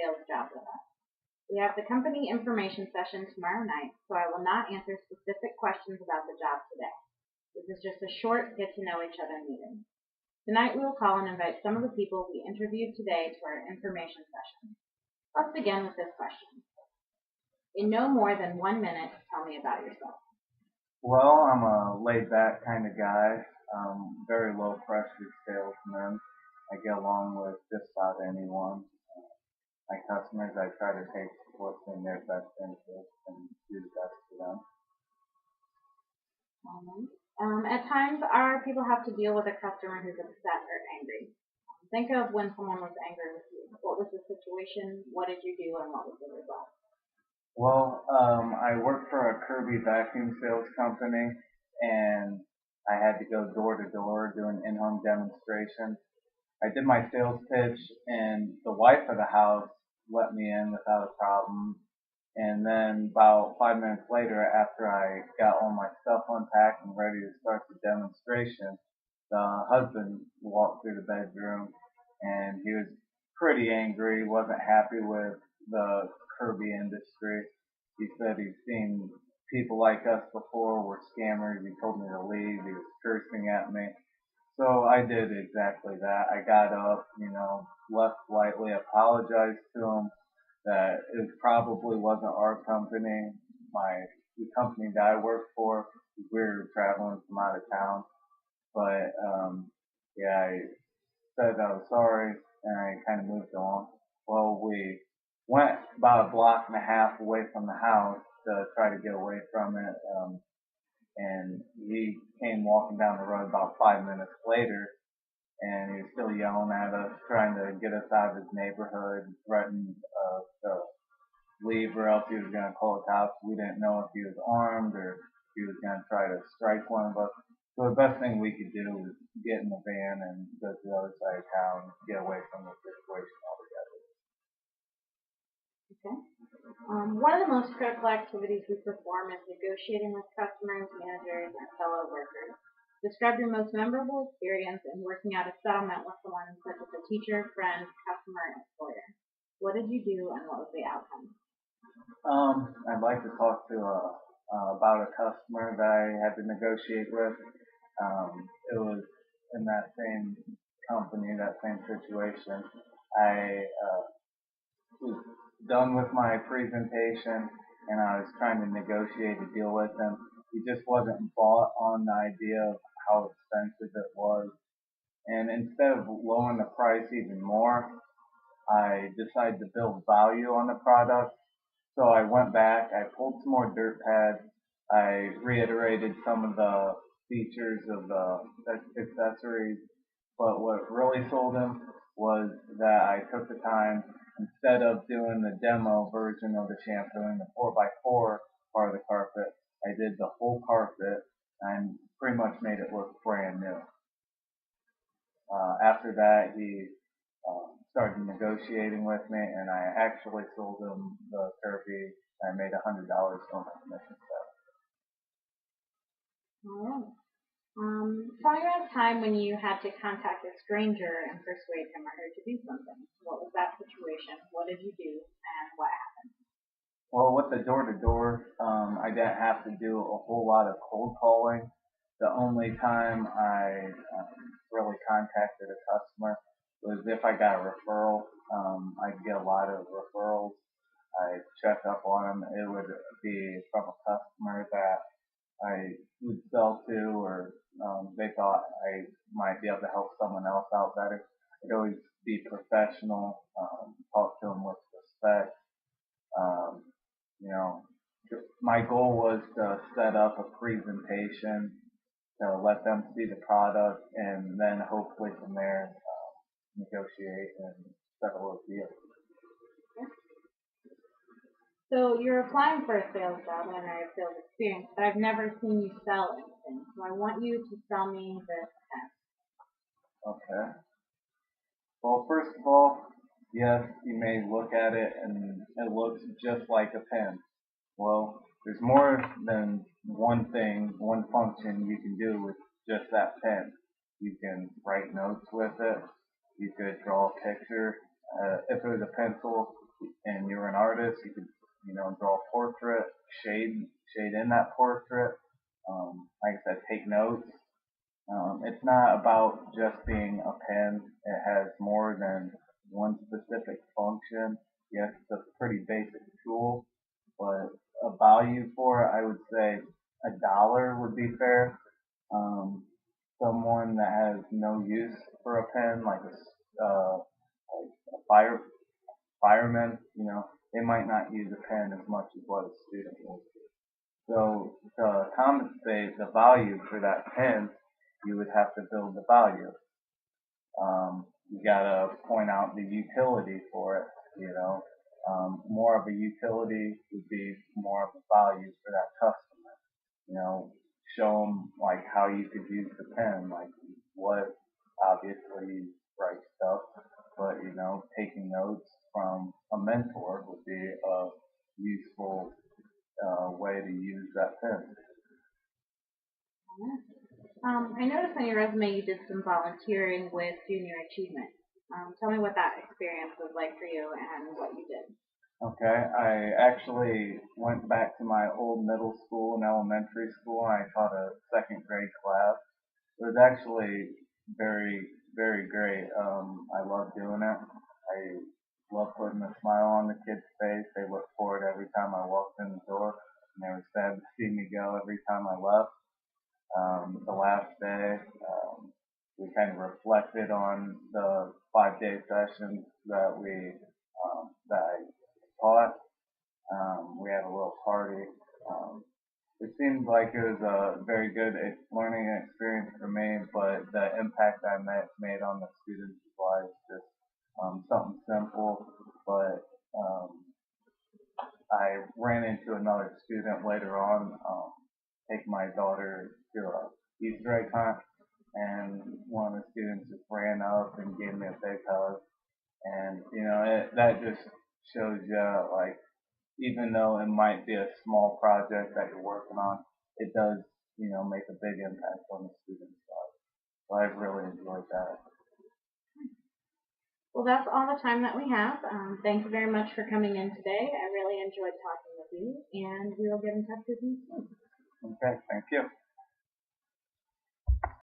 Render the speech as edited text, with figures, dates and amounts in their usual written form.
sales job with us. We have the company information session tomorrow night, so I will not answer specific questions about the job today. This is just a short get-to-know-each-other meeting. Tonight we will call and invite some of the people we interviewed today to our information session. Let's begin with this question. In no more than 1 minute, tell me about yourself. Well, I'm a laid-back kind of guy, very low-pressure salesman. I get along with just about anyone. My customers, I try to take what's in their best interest and do the best for them. At times, our people have to deal with a customer who's upset or angry. Think of when someone was angry with you. What was the situation? What did you do? And what was the result? Well, I work for a Kirby vacuum sales company, and I had to go door to door doing in-home demonstrations. I did my sales pitch, and the wife of the house let me in without a problem. And then about 5 minutes later, after I got all my stuff unpacked and ready to start the demonstration, the husband walked through the bedroom, and he was pretty angry, wasn't happy with the Kirby industry. He said he's seen people like us before, were scammers. He told me to leave. He was cursing at me. So I did exactly that. I got up, left politely, apologized to him that it probably wasn't our company, the company that I work for. We were traveling from out of town. But, I said I was sorry, and I kind of moved on. Well, we went about a block and a half away from the house to try to get away from it. And he came walking down the road about 5 minutes later, and he was still yelling at us, trying to get us out of his neighborhood, threatened to leave or else he was going to call the cops. We didn't know if he was armed or if he was going to try to strike one of us. So the best thing we could do was get in the van and go to the other side of town, get away from the situation altogether. Okay. One of the most critical activities we perform is negotiating with customers, managers, and fellow workers. Describe your most memorable experience in working out a settlement with someone such as a teacher, friend, customer, and employer. What did you do and what was the outcome? I'd like to talk to about a customer that I had to negotiate with. It was in that same company, that same situation. I was done with my presentation and I was trying to negotiate a deal with him. He just wasn't bought on the idea of how expensive it was. And instead of lowering the price even more, I decided to build value on the product. So I went back, I pulled some more dirt pads, I reiterated some of the features of the accessories, but what really sold him was that I took the time, instead of doing the demo version of the shampoo and the 4x4 part of the carpet, I did the whole carpet and pretty much made it look brand new. After that, he started negotiating with me, and I actually sold him the Kirby, and I made $100 on my commission stuff. All right. Tell me about a time when you had to contact a stranger and persuade him or her to do something. What was that situation? What did you do, and what happened? Well, with the door-to-door, I didn't have to do a whole lot of cold calling. The only time I really contacted a customer was if I got a referral. I'd get a lot of referrals. I'd check up on them. It would be from a customer that I would sell to, or they thought I might be able to help someone else out better. I'd always be professional, talk to them with respect. My goal was to set up a presentation to let them see the product, and then hopefully from there negotiate and settle a deal. So you're applying for a sales job and a sales experience, but I've never seen you sell anything. So I want you to sell me this pen. Okay. Well, first of all, yes, you may look at it and it looks just like a pen. Well, there's more than one thing, one function you can do with just that pen. You can write notes with it. You could draw a picture. If it was a pencil, and you're an artist, you could, draw a portrait, shade in that portrait. Like I said, take notes. It's not about just being a pen. It has more than one specific function. Yes, it's a pretty basic tool, but a value for it, I would say $1 would be fair. Um, Someone that has no use for a pen, like a fireman, they might not use a pen as much as what a student will. So to compensate the value for that pen, you would have to build the value. You gotta point out the utility for it, more of a utility would be more of a value for that customer. Show them like how you could use the pen, like what obviously you write stuff, but taking notes from a mentor would be a useful way to use that pen. I noticed on your resume you did some volunteering with Junior Achievement. Tell me what that experience was like for you and what you did. Okay, I actually went back to my old middle school and elementary school, and I taught a second grade class. It was actually very, very great. I love doing it. I love putting a smile on the kids' face. They looked forward every time I walked in the door, and they were sad to see me go every time I left. The last day, we kind of reflected on the 5-day sessions that I taught. We had a little party. It seemed like it was a very good learning experience for me, but the impact I made on the students' lives just something simple. But I ran into another student later on, taking my daughter to a Easter egg hunt, and one of the students just ran up and gave me a big hug, and that just shows you like even though it might be a small project that you're working on, it does, make a big impact on the student's life. So I've really enjoyed that. Well, that's all the time that we have. Thank you very much for coming in today. I really enjoyed talking with you, and we will get in touch with you soon. Okay, thank you.